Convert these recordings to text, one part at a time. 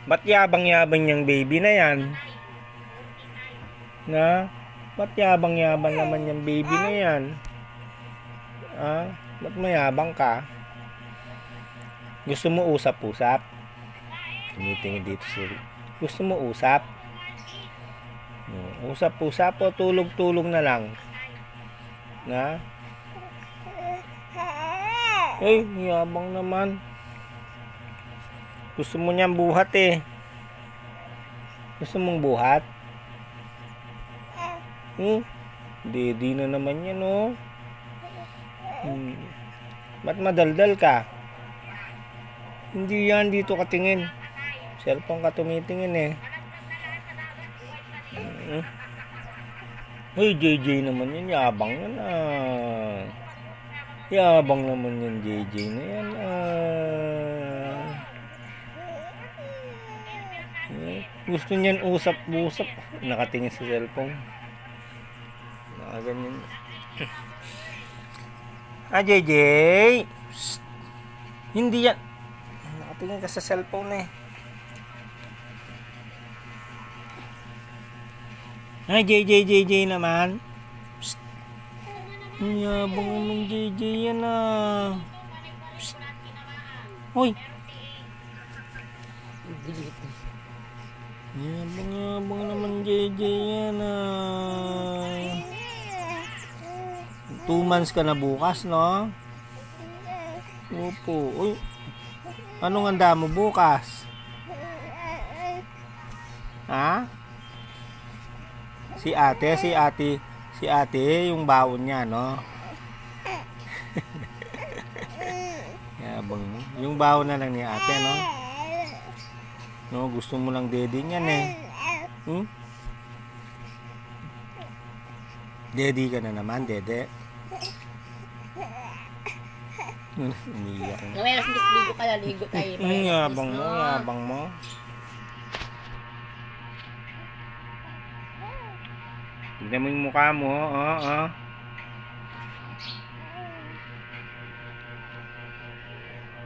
Ba't yabang-yabang yung baby na yan? Na? Ba't yabang-yabang naman yung baby na yan? Ah? Ba't mayabang ka? Gusto mo usap-usap? Tumitingin dito si Rick. Gusto mo usap? Usap-usap o tulog-tulog na lang? Na? Eh, yabang naman. Gusto mo niyang buhat eh. Gusto mong buhat? Dedi na naman yan oh. Ba't madaldal ka? Hindi yan, dito ka tingin. Cellphone ka tumitingin eh. Hey, JJ naman yan. Yabang yan ah. Yabang naman yan, JJ na yan ah. Gusto niyan usap-usap. Nakatingin sa cellphone. Nakaganyan. JJ. Shh. Hindi yan. Nakatingin ka sa cellphone eh. JJ naman. Psst. Yabang naman JJ yan ah. Psst. Hoy. Yabang naman JJ yan ah. 2 months ka na bukas, no? Opo. Uy. Anong handa mo bukas? Ha? Si ate, yung baon niya, no? Yabang. Yung baon na lang ni ate, no? No, gusto mo lang daddy niyan eh. Daddy ka na naman, dede. Umiyak na. Ngayon, ligo ka na, ligo tayo. Yabang mo. Tignan mo yung mukha mo, oh.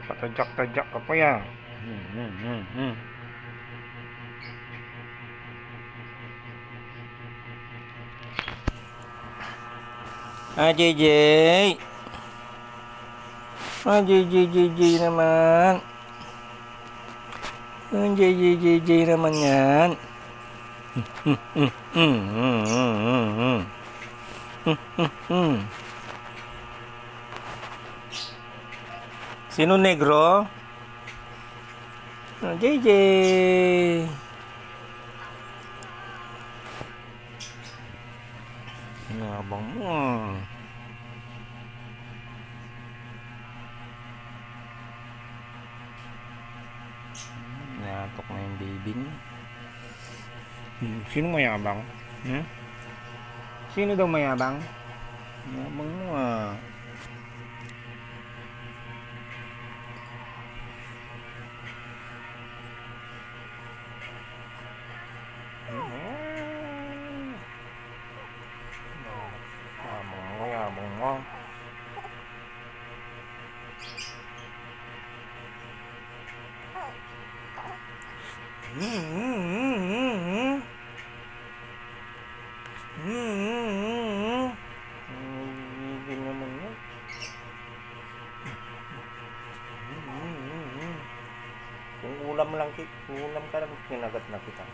Patajak-tajak ka pa yan. JJ. JJ naman. JJ naman yan. Sino negro? JJ. Abang mo. Natok na yung baby niya. Sino mayabang? Sino daw mayabang? Yabang mo ah. Yabang mo. Kung ulam ka lang, kinagat na kita.